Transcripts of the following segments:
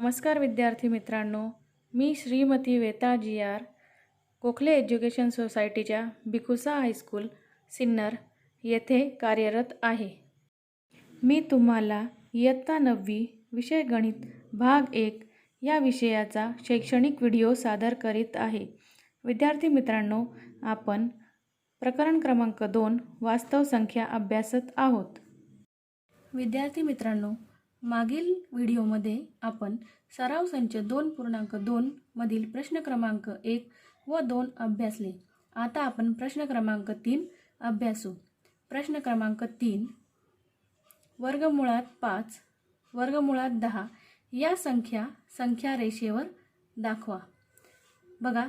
नमस्कार विद्यार्थी मित्रांनो, मी श्रीमती वेता जी आर गोखले एज्युकेशन सोसायटीच्या बिकुसा हायस्कूल सिन्नर येथे कार्यरत आहे. मी तुम्हाला इयत्ता 9वी विषय गणित भाग 1 या विषयाचा शैक्षणिक व्हिडिओ सादर करीत आहे. विद्यार्थी मित्रांनो, आपण प्रकरण क्रमांक 2 वास्तव संख्या अभ्यासत आहोत. विद्यार्थी मित्रांनो, मागील व्हिडिओमध्ये आपण सराव संच 2.2 मधील प्रश्न क्रमांक 1 व 2 अभ्यासले. आता आपण प्रश्न क्रमांक 3 अभ्यासू. प्रश्न क्रमांक 3, वर्गमुळात 5 वर्गमुळात 10 या संख्या रेषेवर दाखवा. बघा,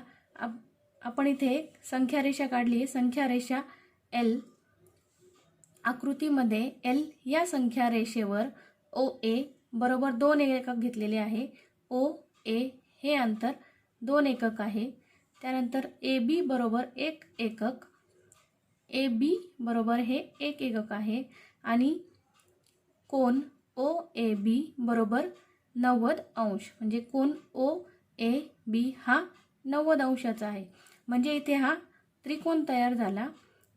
आपण इथे एक संख्या रेषा काढली आहे. संख्या रेषा L आकृतीमध्ये L या संख्या रेषेवर OA बरोबर 2 एकक घेतलेले आहे. OA हे अंतर 2 एकक आहे. त्यानंतर AB बरोबर 1 एकक, AB बरोबर हे 1 एकक आहे आणि कोन OAB बरोबर 90 अंश, म्हणजे कोन OAB हा 90 अंशाचा आहे. म्हणजे इथे हा त्रिकोण तयार झाला,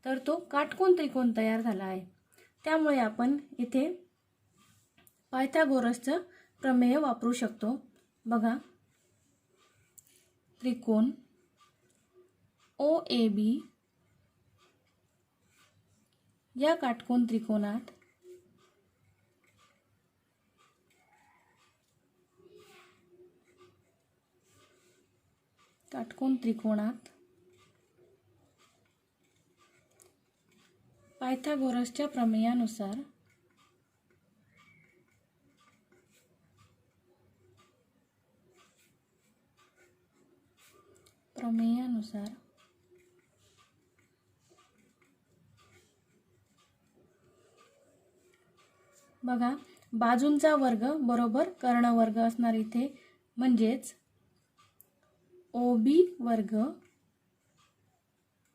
तर तो काटकोन त्रिकोण तयार झाला आहे. त्यामुळे आपण इथे पायथागोरसचं प्रमेय वापरू शकतो. बघा, त्रिकोण OAB या काटकोन त्रिकोणात पायथागोरसच्या प्रमेयानुसार बघा, बाजूंचा वर्ग बरोबर कर्ण वर्ग असणार इथे, म्हणजेच OB वर्ग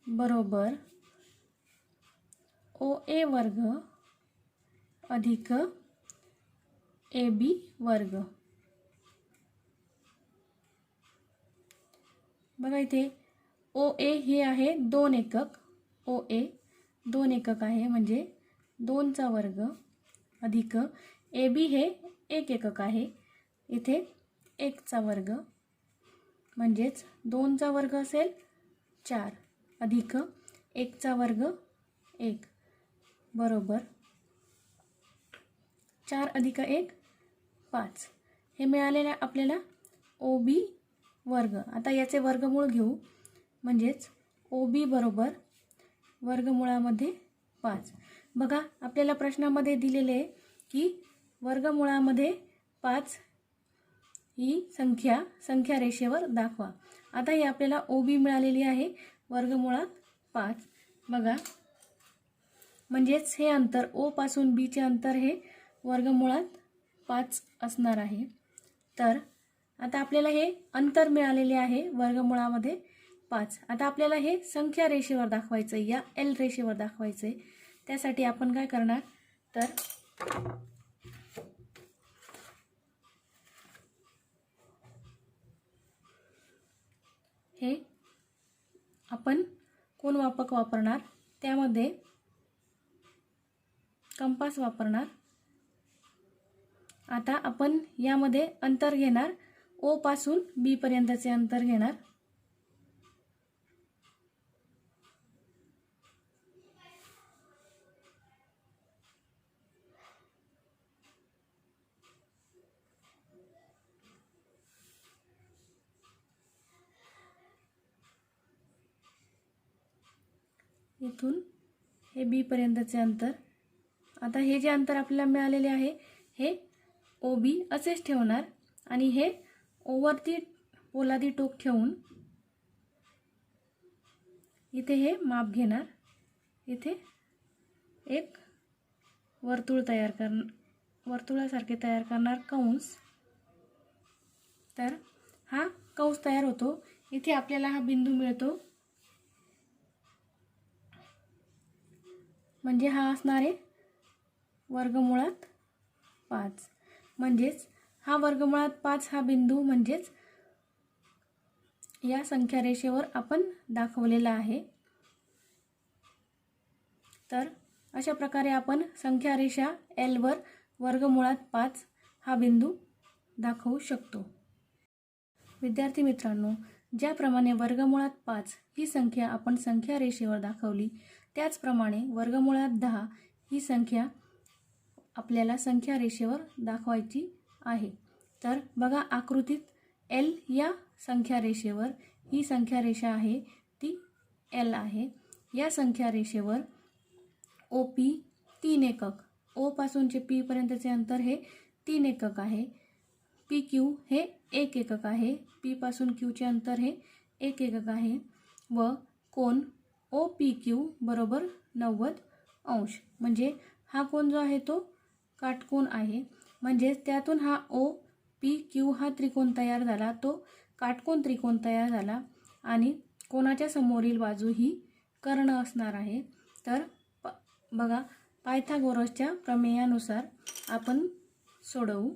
बरोबर OA वर्ग अधिक AB वर्ग. बघा, इथे OA हे आहे 2 एकक. OA 2 एकक आहे, म्हणजे 2 चा वर्ग अधिक AB हे 1 एकक आहे. इथे 1 चा वर्ग, म्हणजेच 2 चा वर्ग असेल 4 अधिक 1 चा वर्ग 1 बरोबर 4 अधिक 1 5. हे मिळालेले आपल्याला OB वर्ग. आता याचे वर्गमूळ घेऊ, म्हणजेच OB बरोबर वर्गमुळामध्ये 5. बघा, आपल्याला प्रश्नामध्ये दिलेले आहे की वर्गमुळामध्ये 5 ही संख्या रेषेवर दाखवा. आता ही आपल्याला OB मिळालेली आहे वर्गमुळात 5. बघा, म्हणजेच हे अंतर O पासून B चे अंतर हे वर्गमुळात 5 असणार आहे. तर आता आपल्याला हे अंतर मिळालेले आहे वर्गमुळामध्ये 5. आता आपल्याला हे संख्या रेषेवर दाखवायचं आहे, या L रेषेवर दाखवायचं आहे. त्यासाठी आपण काय करणार, तर हे आपण कोन मापक वापरणार, त्यामध्ये कंपास वापरणार. आता आपण यामध्ये अंतर घेणार, O पासून B पर्यंतचे अंतर घेणार. इथून हे B पर्यंतचे अंतर. आता हे जे अंतर आपल्याला मिळालेले आहे हे OB असेच ठेवणार आणि हे ओवरती पोलादी टोक ठेवून इथे हे माप घेणार. इथे एक वर्तुळासारखे तयार करणार कंस. तर हा कंस तयार होतो. इथे आपल्याला हा बिंदू मिळतो, म्हणजे हा असणार आहे वर्गमुळात 5. म्हणजेच हा वर्गमुळात 5 हा बिंदू म्हणजेच या संख्या रेषेवर आपण दाखवलेला आहे. तर अशा प्रकारे आपण संख्या रेषा L वर वर्गमुळात 5 हा बिंदू दाखवू शकतो. विद्यार्थी मित्रांनो, ज्याप्रमाणे वर्गमुळात 5 ही संख्या आपण संख्या रेषेवर दाखवली, त्याचप्रमाणे वर्गमुळात 10 ही संख्या आपल्याला संख्या रेषेवर दाखवायची आहे. तर बघा आकृतीत L या संख्या रेषेवर ही संख्या रेषा आहे ती L आहे. या संख्या रेषेवर OP 3 एकक, O पासूनचे P पर्यंतचे अंतर हे 3 एकक आहे. PQ हे 1 एकक आहे. P पासून Q चे अंतर हे 1 एकक आहे व कोन OPQ बरोबर 90 अंश. म्हणजे हा कोन जो आहे तो काटकोन आहे. म्हणजे त्यातून हा OPQ हा त्रिकोण तयार झाला, तो काटकोन त्रिकोण तयार झाला आणि कोणाच्या समोरील बाजू ही कर्ण असणार आहे. तर बघा पायथागोरसच्या प्रमेयानुसार आपण सोडवू.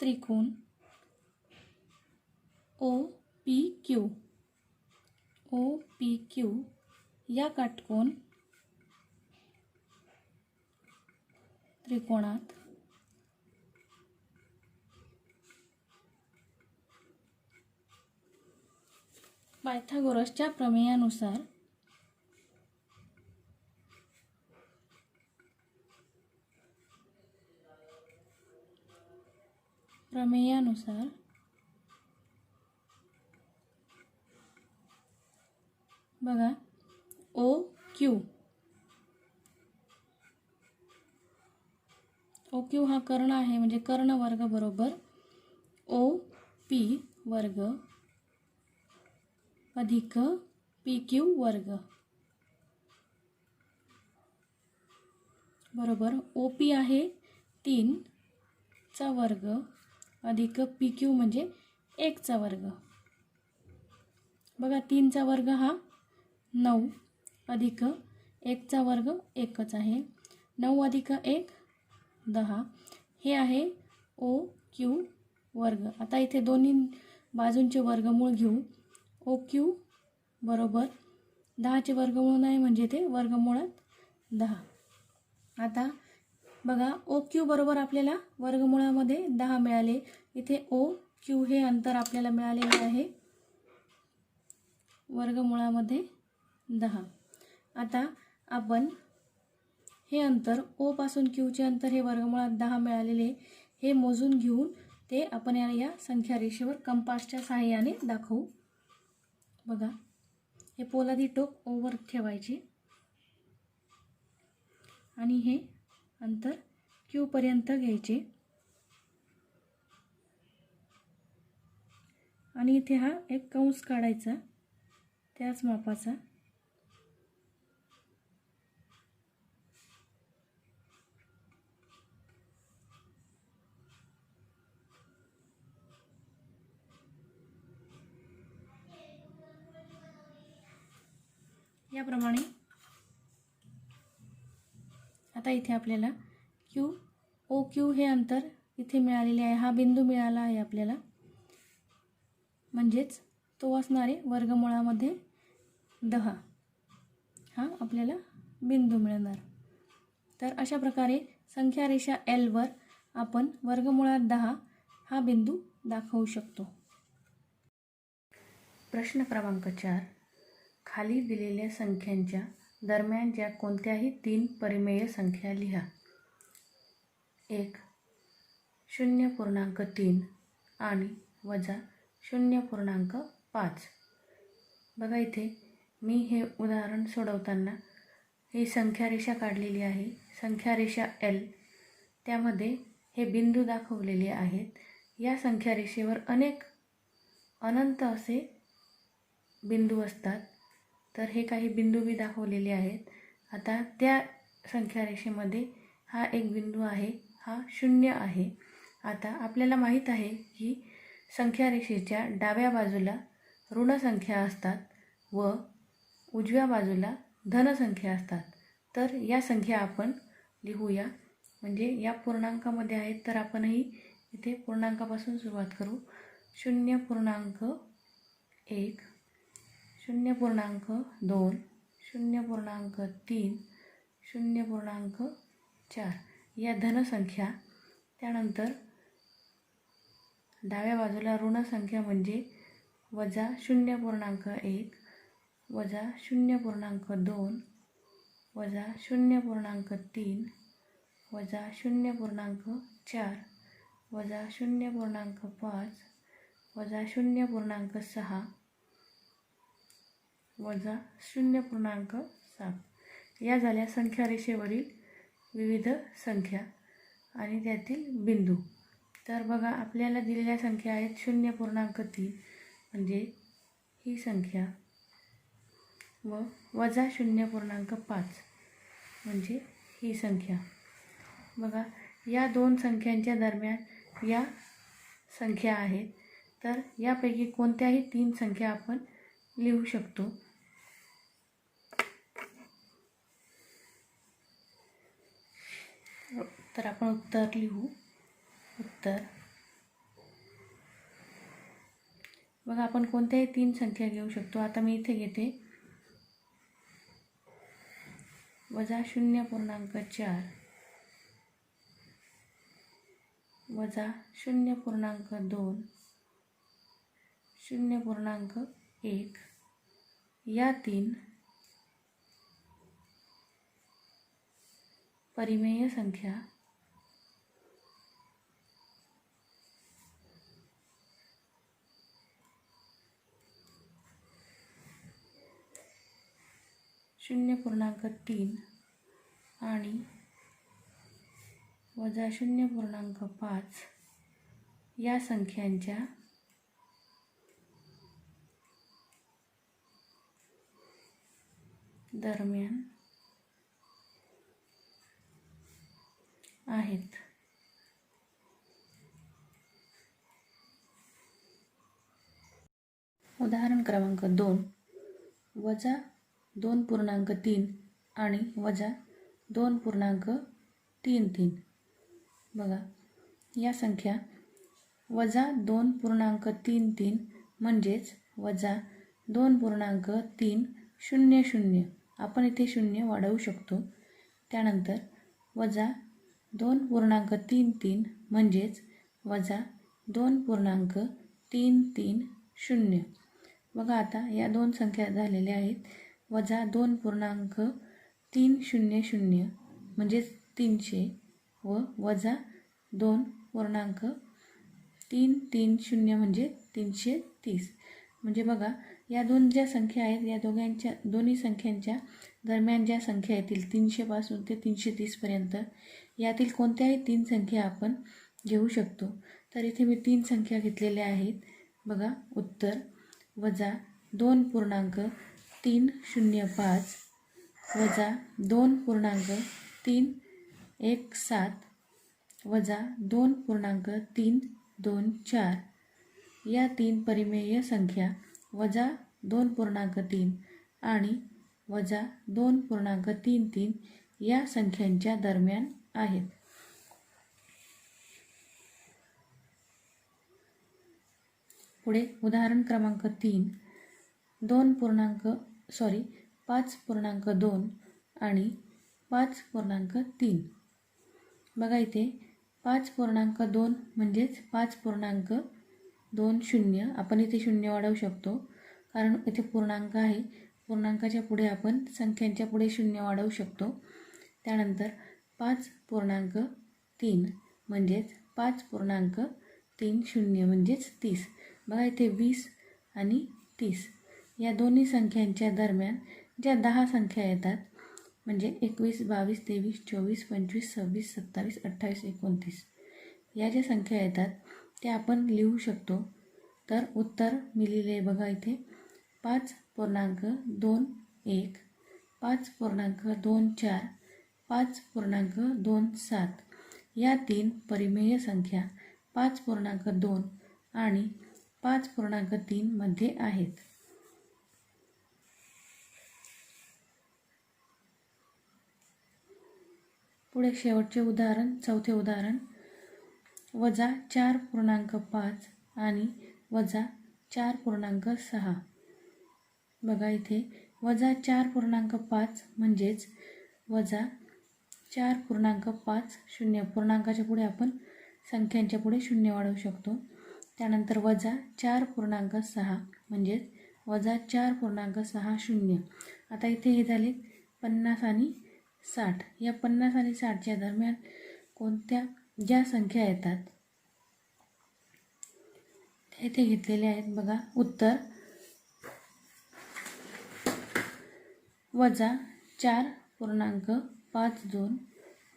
त्रिकोण OPQ या काटकोन त्रिकोणात पायथागोरसच्या प्रमेयानुसार बघा OQ हा कर्ण आहे. म्हणजे कर्ण वर्ग बरोबर OP वर्ग अधिक PQ वर्ग बरोबर OP आहे 3 चा वर्ग अधिक PQ म्हणजे 1 चा वर्ग. बघा 3 चा वर्ग हा 9 अधिक 1 चा वर्ग 1च आहे. 9 अधिक 1 10 हे आहे OQ वर्ग. आता इथे दोन्ही बाजूंचे वर्गमूळ घेऊ. OQ बरोबर 10चे वर्गमूळ नाही म्हणजे ते वर्गमुळात 10. आता बघा OQ बरोबर आपल्याला वर्गमुळामध्ये 10 मिळाले. इथे OQ हे अंतर आपल्याला मिळालेले आहे वर्गमुळामध्ये 10. आता आपण हे अंतर O पासून Q चे अंतर हे वर्गमुळात 10 मिळालेले हे मोजून घेऊन ते आपण या संख्या रेषेवर कंपासच्या सहाय्याने दाखवू. बघा हे पोलादी टोक O वर ठेवायचे आणि हे अंतर Q पर्यंत घ्यायचे आणि इथे हा एक कंस काढायचा त्याच मापाचा. याप्रमाणे आता इथे आपल्याला OQ हे अंतर इथे मिळालेले आहे. हा बिंदू मिळाला आहे आपल्याला, म्हणजेच तो असणारे वर्गमुळामध्ये 10 हा आपल्याला बिंदू मिळणार. तर अशा प्रकारे संख्या रेषा L वर आपण वर्गमुळात 10 हा बिंदू दाखवू शकतो. प्रश्न क्रमांक 4. खाली दिलेल्या संख्यांच्या दरम्यानच्या कोणत्याही 3 परिमेय संख्या लिहा. 1 0.3 आणि वजा 0.5. बघा इथे मी हे उदाहरण सोडवताना ही संख्या रेषा काढलेली आहे. संख्या रेषा L, त्यामध्ये हे बिंदू दाखवलेले आहेत. या संख्या रेषेवर अनंत असे बिंदू असतात. तर हे काही बिंदू मी दाखवलेले आहेत. आता त्या संख्या रेषेमध्ये हा एक बिंदू आहे, हा 0 आहे. आता आपल्याला माहीत आहे की संख्या रेषेच्या डाव्या बाजूला ऋण संख्या असतात व उजव्या बाजूला धन संख्या असतात. तर या संख्या आपण लिहूया. म्हणजे या पूर्णांकामध्ये आहेत तर आपणही इथे पूर्णांकापासून सुरुवात करू. 0.1, 0.2, 0.3, 0.4 या धनसंख्या. त्यानंतर डाव्या बाजूला ऋण संख्या म्हणजे वजा 0.1, वजा 0.2, वजा 0.3, वजा 0.4, वजा 0.5, वजा 0.6, वजा 0.7 या झाल्या संख्या रेषेवरील विविध संख्या आणि त्यातील बिंदू. तर बघा आपल्याला दिलेल्या संख्या आहेत 0.3 म्हणजे ही संख्या व वजा 0.5 म्हणजे ही संख्या. बघा या दोन संख्यांच्या दरम्यान या संख्या आहेत. तर यापैकी कोणत्याही 3 संख्या आपण लिहू शकतो. तर आपण उत्तर लिहू. उत्तर बघा आपण कोणत्याही 3 संख्या घेऊ शकतो. आता मी इथे घेते वजा 0.4, वजा 0.2, 0.1 या 3 परिमेय संख्या .3 आणि वजा 0.5 या संख्यांच्या दरम्यान आहेत. उदाहरण क्रमांक 2 वजा 2.3 आणि वजा 2.33. बघा या संख्या वजा 2.33 म्हणजेच वजा 2.300 आपण इथे 0 वाढवू शकतो. त्यानंतर वजा 2.33 म्हणजेच वजा 2.330. बघा आता या दोन संख्या झालेल्या आहेत. वजा 2.300 म्हणजेच 300 व वजा 2.330 म्हणजे 330. म्हणजे बघा या दोन ज्या संख्या आहेत या दोन्ही संख्यांच्या दरम्यान ज्या संख्या येतील 300 पासून ते 330 पर्यंत यातील कोणत्याही 3 संख्या आपण घेऊ शकतो. तर इथे मी 3 संख्या घेतलेल्या आहेत. बघा उत्तर वजा 2.305, वजा 2.317, वजा 2.324 या 3 परिमेय संख्या वजा 2.3 आणि वजा 2.33 या संख्यांच्या दरम्यान आहेत. पुढे उदाहरण क्रमांक 3 5.2 आणि 5.3. बघा इथे 5.2 म्हणजेच 5.20 आपण इथे 0 वाढवू शकतो कारण इथे पूर्णांक आहे. पूर्णांकाच्या पुढे आपण संख्यांच्या पुढे 0 वाढवू शकतो. त्यानंतर 5.3 म्हणजेच 5.30 म्हणजेच 30. बघा इथे 20 आणि 30 या दोन्ही संख्यांच्या दरम्यान ज्या 10 संख्या येतात म्हणजे 21, 22, 23, 24, 25, 26, 27, 28, 29 या ज्या संख्या येतात त्या आपण लिहू शकतो. तर उत्तर मी लिहिले बघा इथे 5.21, 5.24, 5.27 या 3 परिमेय संख्या 5.2 आणि 5.3 मध्ये आहेत. पुढे शेवटचे उदाहरण, चौथे उदाहरण, -4.5 आणि -4.6. बघा इथे -4.5 म्हणजेच -4.50. पूर्णांकाच्या पुढे आपण संख्यांच्या पुढे शून्य वाढवू शकतो. त्यानंतर -4.6 म्हणजेच -4.60. आता इथे हे झाले 50 आणि 60. या 50 आणि 60च्या दरम्यान कोणत्या ज्या संख्या येतात ते इथे घेतलेले आहेत. बघा उत्तर -4.52,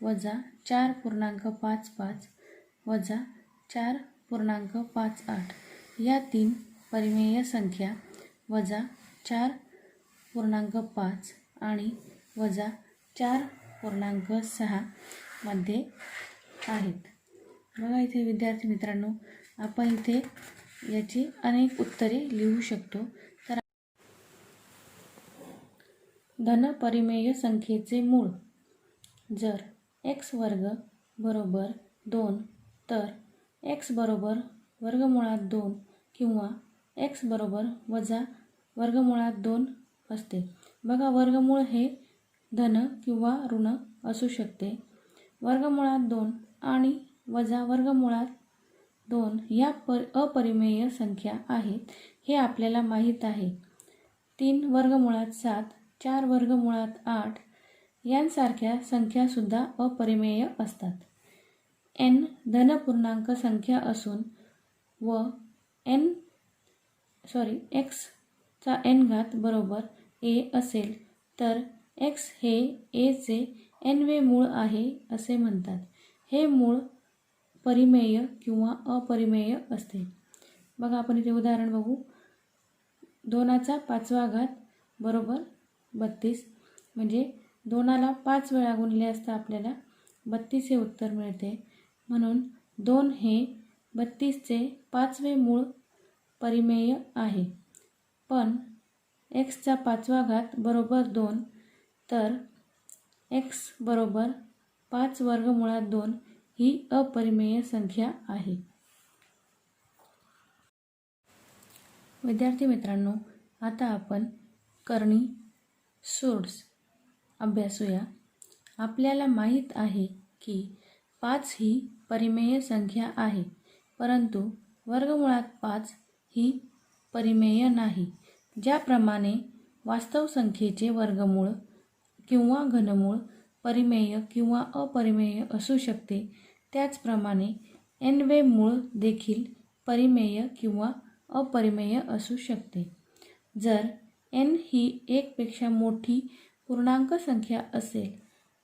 -4.55, -4.58. या 3 परिमेय संख्या -4.5 आणि -4.6 मध्ये आहेत. बघा इथे विद्यार्थी मित्रांनो, आपण इथे याची अनेक उत्तरे लिहू शकतो. तर धनपरिमेय संख्येचे मूळ. जर x² बरोबर 2 तर x बरोबर √2 किंवा x बरोबर -√2 असते. बघा वर्गमूळ हे धन किंवा ऋण असू शकते. √2 आणि -√2 या अपरिमेय संख्या आहेत हे आपल्याला माहीत आहे. 3√7, 4√8 यांसारख्या संख्यासुद्धा अपरिमेय असतात. n धनपूर्णांक संख्या असून व x बरोबर a असेल तर x हे a चे n वे मूळ आहे असे म्हणतात. हे मूळ परिमेय किंवा अपरिमेय असते. बघा आपण इथे उदाहरण बघू. 2⁵ बरोबर 32 म्हणजे 2ला 5 वेळा गुणले असता आपल्याला 32 हे उत्तर मिळते. म्हणून 2 हे 32चे 5वे मूळ परिमेय आहे. पण x⁵ बरोबर 2 तर x बरोबर 5√2 ही अपरिमेय संख्या आहे. विद्यार्थी मित्रांनो, आता आपण करणी सूड्स अभ्यासूया. आपल्याला माहीत आहे की 5 ही परिमेय संख्या आहे, परंतु √5 ही परिमेय नाही. ज्याप्रमाणे वास्तव संख्येचे वर्गमूळ किंवा घनमूळ परिमेय किंवा अपरिमेय असू शकते, त्याचप्रमाणे n वे मूळ देखील परिमेय किंवा अपरिमेय असू शकते. जर n ही 1 पेक्षा मोठी पूर्णांक संख्या असेल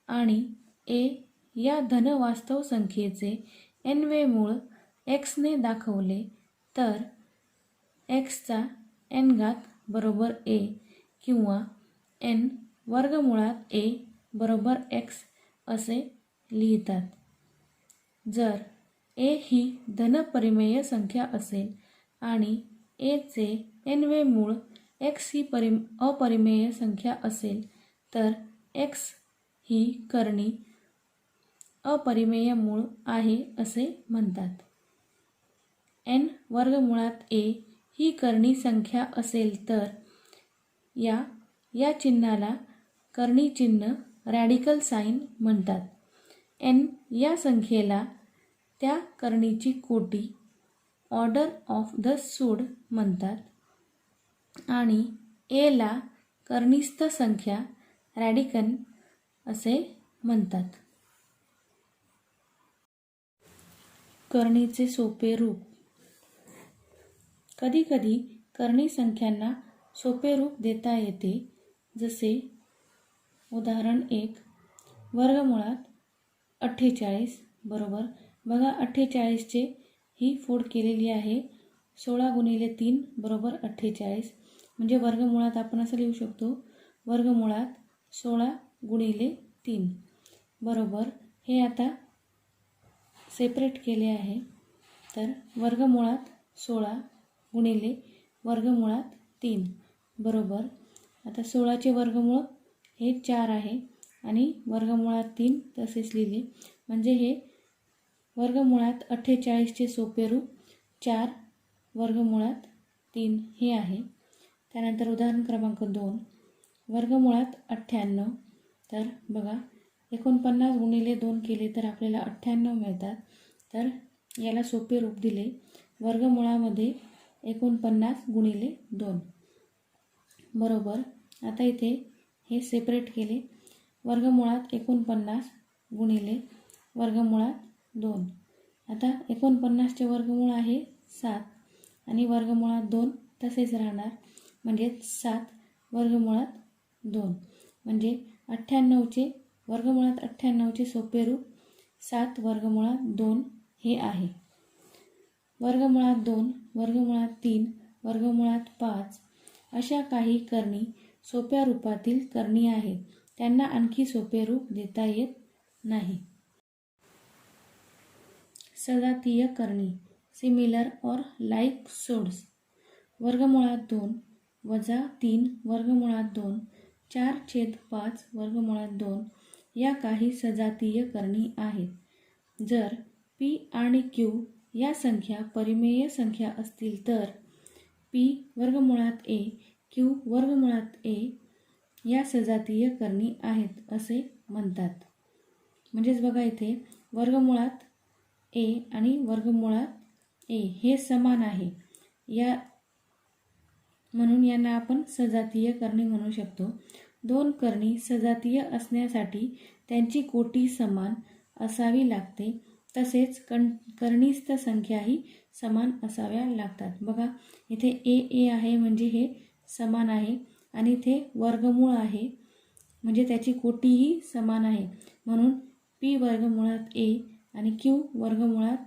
आणि a या धन वास्तव संख्येचे n वे मूळ x ने दाखवले तर x⁴ बरोबर a किंवा n² बरोबर x असे लिहितात. जर a ही धनपरिमेय संख्या असेल आणि a चे n वे मूळ x ही अपरिमेय संख्या असेल तर x ही करणी अपरिमेय मूळ आहे असे म्हणतात. n² ही करणी संख्या असेल तर या चिन्हाला करणी चिन्ह रॅडिकल साइन म्हणतात. n या संख्येला त्या करणीची कोटी ऑर्डर ऑफ द सूड म्हणतात आणि a ला करणीस्थ संख्या रॅडिकन असे म्हणतात. करणीचे सोपे रूप. कधीकधी करणी संख्यांना सोपे रूप देता येते. जसे उदाहरण 1 √48 बरोबर. बघा 48चे ही फोड केलेली आहे. 16 × 3 बरोबर 48 म्हणजे वर्गमुळात आपण असं लिहू शकतो. वर्गमुळात 16 × 3 बरोबर. हे आता सेपरेट केले आहे. तर वर्गमुळात 16 × वर्गमुळात 3 बरोबर. आता 16चे वर्गमूळ हे 4 आहे. आणि वर्गमुळात 3 तसेच लिहिले. म्हणजे हे वर्गमुळात 48चे सोपे रूप 4 वर्गमुळात 3 हे आहे. त्यानंतर उदाहरण क्रमांक 2, वर्गमुळात 98. तर बघा 49 गुणिले 2 केले तर आपल्याला 98 मिळतात. तर याला सोपे रूप दिले वर्गमुळामध्ये 49 गुणिले 2 बरोबर. आता इथे हे सेपरेट केले, वर्गमुळात 49 गुणिले वर्गमुळात 2. आता 49चे वर्गमूळ आहे 7 आणि वर्गमुळात 2 तसेच राहणार, म्हणजे 7 वर्गमुळात 2. म्हणजे 98चे वर्गमुळात 98चे सोपे रूप 7 वर्गमुळात 2 हे आहे. वर्गमुळात 2, वर्गमुळात 3, वर्गमुळात 5 अशा काही करणी सोप्या रूपातील करणी आहेत. त्यांना आणखी सोपे रूप देता येत नाही. सजातीय करणी, सिमिलर और लाईक सोड्स. वर्गमुळात 2 वजा 3 वर्गमुळात 2 4/5 वर्गमुळात 2 या काही सजातीय करणी आहेत. जर p आणि q या संख्या परिमेय संख्या असतील तर p वर्गमुळात a q वर्गमुळात a या सजातीय करणी आहेत असे म्हणतात. म्हणजेच बघा इथे वर्गमुळात a आणि वर्गमुळात a हे समान आहे, या म्हणून यांना आपण सजातीय करणी म्हणू शकतो. दोन करणी सजातीय असण्यासाठी त्यांची कोटी समान असावी लागते. तसेच करणीस्थ संख्याही समान असाव्या लागतात. बघा इथे a आहे म्हणजे हे समान आहे आणि इथे वर्गमूळ आहे म्हणजे त्याची कोटीही समान आहे. म्हणून p वर्गमुळात a आणि q वर्गमुळात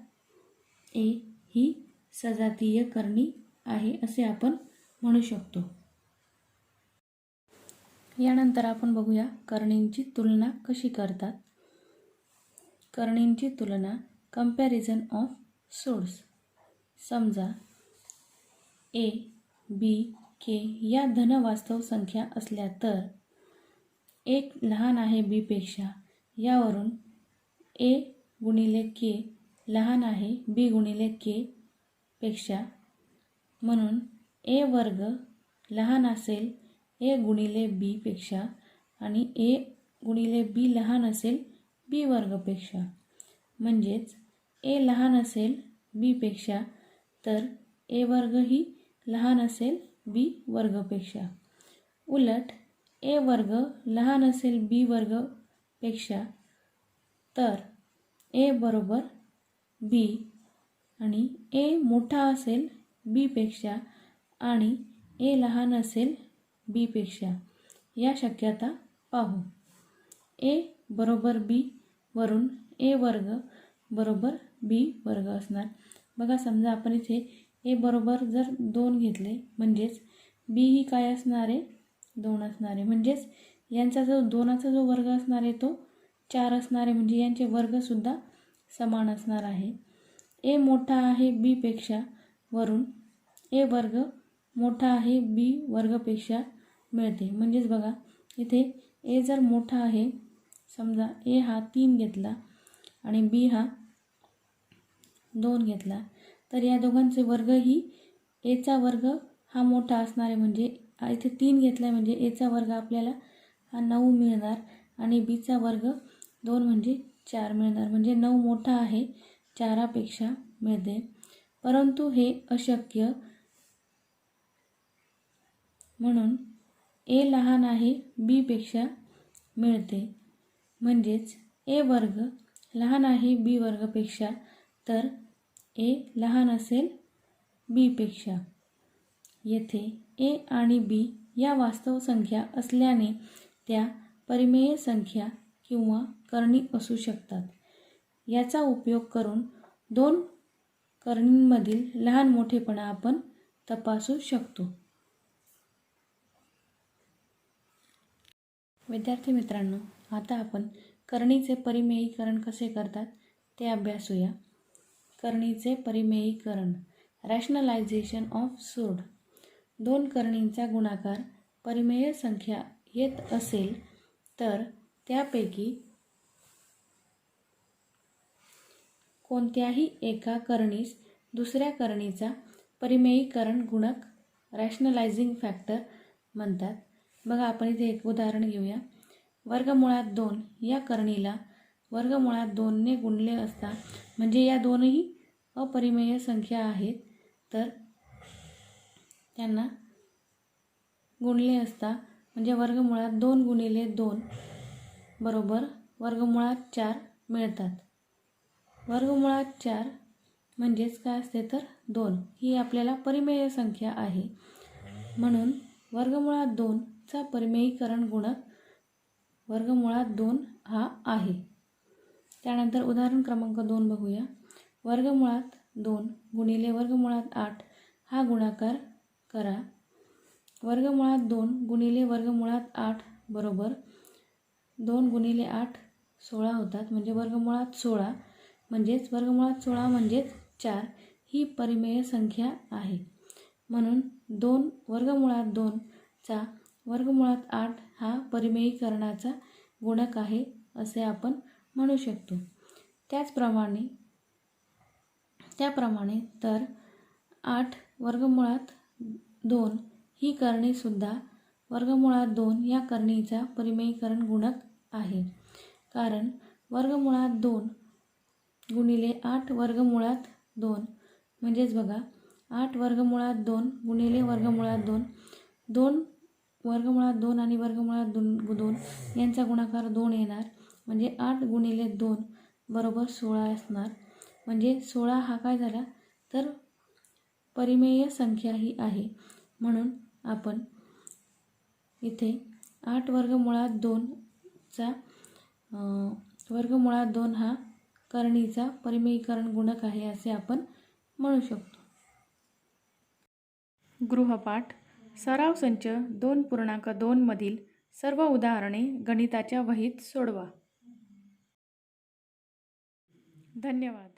a ही सजातीय करणी आहे असे आपण म्हणू शकतो. यानंतर आपण बघूया करणींची तुलना कशी करतात. करणींची तुलना, कंपॅरिझन ऑफ सोड्स. समजा a, b, k या धनवास्तव संख्या असल्या तर एक लहान आहे b पेक्षा. यावरून a गुणिले k लहान आहे b गुणिले k पेक्षा, म्हणून a वर्ग लहान असेल a गुणिले b पेक्षा आणि a गुणिले b लहान असेल b वर्गपेक्षा. म्हणजेच a लहान असेल b पेक्षा तर a वर्ग ही लहान असेल b वर्गपेक्षा. उलट a वर्ग लहान असेल b वर्गपेक्षा तर a बरोबर b आणि a मोठा असेल b पेक्षा आणि a लहान असेल b पेक्षा. या शक्यता पाहू. a बरोबर b वरून a वर्ग बरोबर b वर्ग असणार. बघा समजा आपण इथे a बरोबर जर 2 घेतले म्हणजेच b ही काय असणार आहे 2 असणार आहे. म्हणजेच यांचा जो 2चा जो वर्ग असणार आहे तो 4 असणार आहे. म्हणजे यांचे वर्गसुद्धा समान असणार आहे. a मोठा आहे b पेक्षा वरून a वर्ग मोठा आहे b वर्गपेक्षा मिळते. म्हणजेच बघा इथे a जर मोठा आहे, समजा a हा 3 घेतला आणि b हा 2 घेतला तर या दोघांचे वर्ग ही a चा वर्ग हा मोठा असणार आहे. म्हणजे इथे 3 घेतला म्हणजे a चा वर्ग आपल्याला हा 9 मिळणार आणि b चा वर्ग 2 म्हणजे 4 मिळणार. म्हणजे 9 मोठा आहे 4पेक्षा मिळते. परंतु हे अशक्य, म्हणून a लहान आहे b पेक्षा मिळते. म्हणजेच a वर्ग लहान आहे b वर्गपेक्षा तर a लहान असेल b पेक्षा. येथे a आणि b या वास्तव संख्या असल्याने त्या परिमेय संख्या किंवा करणी असू शकतात. याचा उपयोग करून दोन करणींमधील लहान मोठेपणा आपण तपासू शकतो. विद्यार्थी मित्रांनो, आता आपण करणीचे परिमेयीकरण कसे करतात ते अभ्यासूया. करणीचे परिमेयीकरण, रॅशनलायझेशन ऑफ सोड. दोन करणींचा गुणाकार परिमेय संख्या येत असेल तर त्यापैकी कोणत्याही एका करणीस दुसऱ्या करणीचा परिमेयीकरण गुणक रॅशनलायझिंग फॅक्टर म्हणतात. बघा, आपण इथे एक उदाहरण घेऊया. वर्गमुळात 2 या करणीला वर्गमुळात 2ने गुणले असता, म्हणजे या दोनही अपरिमेय संख्या आहेत, तर त्यांना गुणले असता म्हणजे वर्गमुळात 2 गुणिले 2 बरोबर वर्गमुळात 4 मिळतात. वर्गमुळात 4 म्हणजेच काय असते तर 2. ही आपल्याला परिमेय संख्या आहे, म्हणून वर्गमुळात 2चा परिमेयीकरण गुणक वर्गमुळात 2 हा आहे. त्यानंतर उदाहरण क्रमांक 2 बघूया. वर्गमुळात 2 गुणिले वर्गमुळात 8 हा गुणाकार करा. वर्गमुळात 2 गुणिले वर्गमुळात 8 बरोबर 2 गुणिले 8 16 होतात, म्हणजे वर्गमुळात 16 म्हणजेच वर्गमुळात 16 म्हणजेच 4 ही परिमेय संख्या आहे. म्हणून वर्गमुळात 2चा वर्गमुळात 8 हा परिमेयीकरणाचा गुणक आहे असे आपण म्हणू शकतो. त्याप्रमाणे तर 8 वर्गमुळात 2 ही करणीसुद्धा वर्गमुळात 2 या करणीचा परिमेयीकरण गुणक आहे, कारण वर्गमुळात 2 गुणिले 8 वर्गमुळात 2 म्हणजेच बघा 8 वर्गमुळात 2 गुणिले वर्गमुळात 2 वर्गमुळात 2 आणि वर्गमुळात 2 यांचा गुणाकार 2 येणार, म्हणजे 8 गुणिले 2 बरोबर 16 असणार. म्हणजे 16 हा काय झाला तर परिमेय संख्या ही आहे. म्हणून आपण इथे 8 वर्गमुळात 2चा वर्गमुळात 2 हा करणीचा परिमेयीकरण गुणक आहे असे आपण म्हणू शकतो. गृहपाठ सराव संच 2.2 मधील सर्व उदाहरणे गणिताच्या वहीत सोडवा. धन्यवाद.